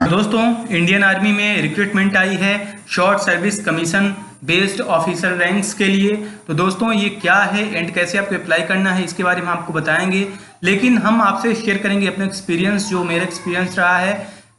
दोस्तों, Indian army में recruitment आई है short service commission based officer ranks के लिए। तो दोस्तों, ये क्या है एंड कैसे आपको अप्लाई करना है इसके बारे में आपको बताएंगे, लेकिन हम आपसे शेयर करेंगे अपना एक्सपीरियंस, जो मेरा एक्सपीरियंस रहा है।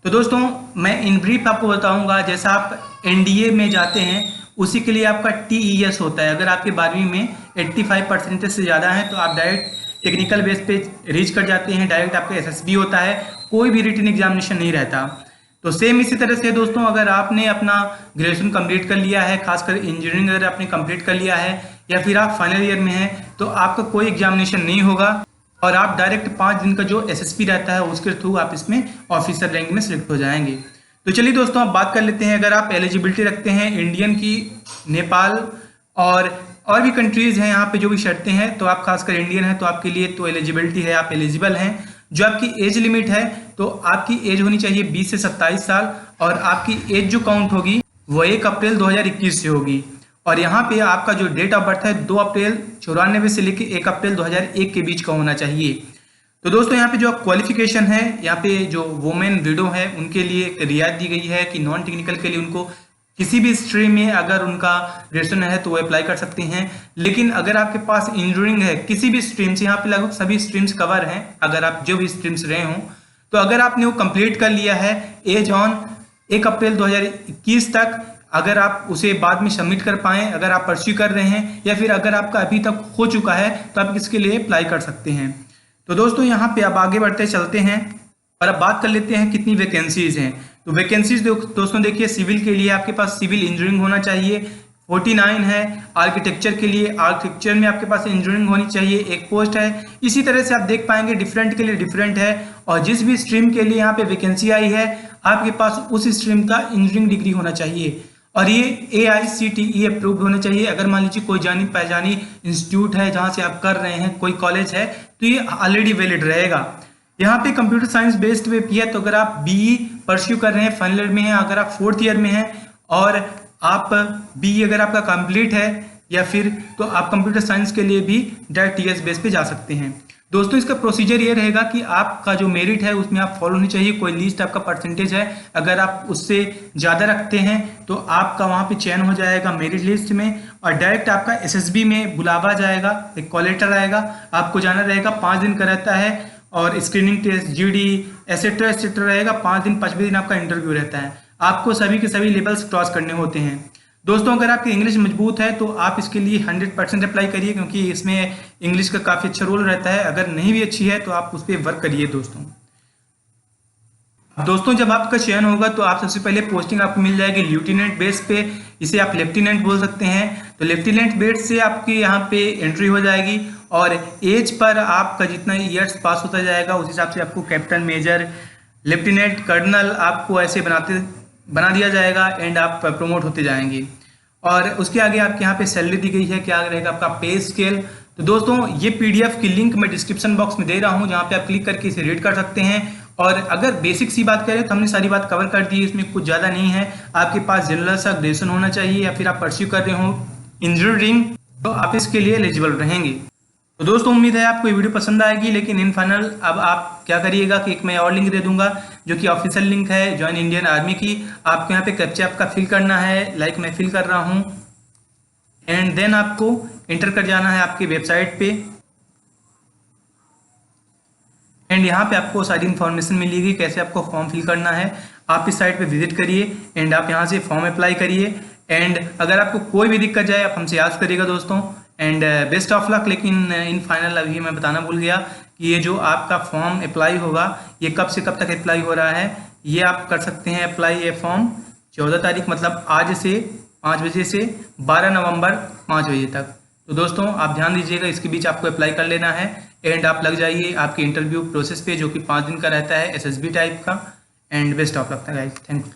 तो दोस्तों, मैं इन ब्रीफ आपको बताऊंगा। जैसा आप एनडीए में जाते हैं उसी के लिए आपका टीईएस होता है। अगर आपके 12वीं में 85% से ज़्यादा है तो आप डायरेक्ट टेक्निकल बेस पे रीच कर जाते हैं। डायरेक्ट आपका एसएसबी होता है, कोई भी रिटन एग्जामिनेशन नहीं रहता। तो सेम इसी तरह से दोस्तों, अगर आपने अपना ग्रेजुएशन कंप्लीट कर लिया है, खासकर इंजीनियरिंग अगर आपने कंप्लीट कर लिया है या फिर आप फाइनल ईयर में हैं, तो आपका कोई एग्जामिनेशन नहीं होगा और आप डायरेक्ट 5 दिन का जो एसएसपी रहता है उसके थ्रू आप इसमें ऑफिसर रैंक में सिलेक्ट हो जाएंगे। तो चलिए दोस्तों, आप बात कर लेते हैं। अगर आप एलिजिबिलिटी रखते हैं इंडियन की, नेपाल और भी कंट्रीज हैं यहाँ पे जो भी शर्तें हैं, तो आप खासकर इंडियन हैं तो आपके लिए तो एलिजिबिलिटी है, आप एलिजिबल हैं। जो आपकी एज लिमिट है, तो आपकी एज होनी चाहिए 20 से 27 साल और आपकी एज जो काउंट होगी वो 1 अप्रैल 2021 से होगी। और यहाँ पे आपका जो डेट ऑफ बर्थ है 2 अप्रैल 94 से लेकर 1 अप्रैल 2001 के बीच का होना चाहिए। तो दोस्तों, यहाँ पे जो क्वालिफिकेशन है, यहाँ पे जो वुमेन विडो है उनके लिए एक रियायत दी गई है कि नॉन टेक्निकल के लिए उनको किसी भी स्ट्रीम में अगर उनका ग्रेजुएशन है तो वो अप्लाई कर सकती हैं। लेकिन अगर आपके पास इंजीनियरिंग है किसी भी स्ट्रीम से, यहाँ पे लगभग सभी स्ट्रीम्स कवर हैं, अगर आप जो भी स्ट्रीम्स रहे हों, तो अगर आपने वो कंप्लीट कर लिया है एज ऑन 1 अप्रैल 2021 तक, अगर आप उसे बाद में सबमिट कर पाएँ, अगर आप परस्यू कर रहे हैं या फिर अगर आपका अभी तक हो चुका है, तो आप इसके लिए अप्लाई कर सकते हैं। तो दोस्तों, यहाँ पे अब आगे बढ़ते चलते हैं और अब बात कर लेते हैं कितनी वैकेंसीज हैं। तो वैकेंसीज दोस्तों देखिए, सिविल के लिए आपके पास सिविल इंजीनियरिंग होना चाहिए, 49 है। आर्किटेक्चर के लिए, आर्किटेक्चर में आपके पास इंजीनियरिंग होनी चाहिए, 1 पोस्ट है। इसी तरह से आप देख पाएंगे डिफरेंट के लिए डिफरेंट है, और जिस भी स्ट्रीम के लिए यहाँ पे वैकेंसी आई है आपके पास उस स्ट्रीम का इंजीनियरिंग डिग्री होना चाहिए और ये AICTE अप्रूव्ड होना चाहिए। अगर मान लीजिए कोई जानी पहचानी इंस्टीट्यूट है जहाँ से आप कर रहे हैं, कोई कॉलेज है, तो ये ऑलरेडी वैलिड रहेगा। यहाँ पे कंप्यूटर साइंस बेस्ड पे भी है, तो अगर आप BE परस्यू कर रहे हैं, फाइनल ईयर में हैं, अगर आप 4th ईयर में हैं और आप BE अगर आपका कंप्लीट है या फिर, तो आप कंप्यूटर साइंस के लिए भी डायरेक्ट TS बेस पे जा सकते हैं। दोस्तों, इसका प्रोसीजर ये रहेगा कि आपका जो मेरिट है उसमें आप फॉलो होनी चाहिए। कोई लिस्ट आपका परसेंटेज है, अगर आप उससे ज़्यादा रखते हैं तो आपका वहाँ पे चयन हो जाएगा मेरिट लिस्ट में और डायरेक्ट आपका SSB में बुलावा जाएगा, एक कॉल लेटर आएगा, आपको जाना रहेगा। 5 दिन का रहता है और स्क्रीनिंग टेस्ट, GD एसेट्रा रहेगा। 5 दिन 5वें दिन आपका इंटरव्यू रहता है। आपको सभी के सभी लेवल्स क्रॉस करने होते हैं। दोस्तों, अगर आपकी इंग्लिश मजबूत है तो आप इसके लिए 100% अप्लाई करिए, क्योंकि इसमें इंग्लिश का काफ़ी अच्छा रोल रहता है। अगर नहीं भी अच्छी है तो आप उस पर वर्क करिए। दोस्तों, जब आपका चयन होगा तो आप सबसे पहले पोस्टिंग आपको मिल जाएगी लेफ्टिनेंट बेस पे, इसे आप लेफ्टिनेंट बोल सकते हैं। तो लेफ्टिनेंट बेस से आपकी यहाँ पे एंट्री हो जाएगी और एज पर आपका जितना ईयर्स पास होता जाएगा उस हिसाब से आपको कैप्टन, मेजर, लेफ्टिनेंट, कर्नल आपको ऐसे बना दिया जाएगा एंड आप प्रमोट होते जाएंगे। और उसके आगे आपके यहाँ पे सैलरी दी गई है, क्या रहेगा आपका पे स्केल। तो दोस्तों, ये PDF की लिंक मैं डिस्क्रिप्शन बॉक्स में दे रहा हूँ, जहाँ पे आप क्लिक करके इसे रीड कर सकते हैं। और अगर बेसिक सी बात करें तो हमने सारी बात कवर कर दी है, इसमें कुछ ज़्यादा नहीं है। आपके पास जनरल सा ग्रेजुएशन होना चाहिए या फिर आप परस्यू कर रहे हो इंजीनियरिंग, तो आप इसके लिए एलिजिबल रहेंगे। तो दोस्तों, उम्मीद है आपको ये वीडियो पसंद आएगी। लेकिन इन फाइनल अब आप क्या करिएगा कि एक मैं और लिंक दे दूंगा जो कि ऑफिशियल लिंक है ज्वाइन इंडियन आर्मी की। आपको यहाँ पे कैप्चा आपका फिल करना है, लाइक मैं फिल कर रहा हूँ, एंड देन आपको इंटर कर जाना है आपकी वेबसाइट पे एंड यहाँ पे आपको सारी इन्फॉर्मेशन मिलेगी कैसे आपको फॉर्म फिल करना है। आप इस साइट पे विजिट करिए एंड आप यहाँ से फॉर्म अप्लाई करिए। एंड अगर आपको कोई भी दिक्कत जाए आप हमसे याद करिएगा दोस्तों, एंड बेस्ट ऑफ लक। लेकिन इन फाइनल अभी मैं बताना भूल गया कि ये जो आपका फॉर्म अप्लाई होगा ये कब से कब तक अप्लाई हो रहा है। ये आप कर सकते हैं अप्लाई ये फॉर्म 14 तारीख, मतलब आज से 5 बजे से 12 नवंबर 5 बजे तक। तो दोस्तों, आप ध्यान दीजिएगा, इसके बीच आपको अप्लाई कर लेना है एंड आप लग जाइए आपके इंटरव्यू प्रोसेस पे, जो कि 5 दिन का रहता है, SSB टाइप का। And best of luck guys, thank you.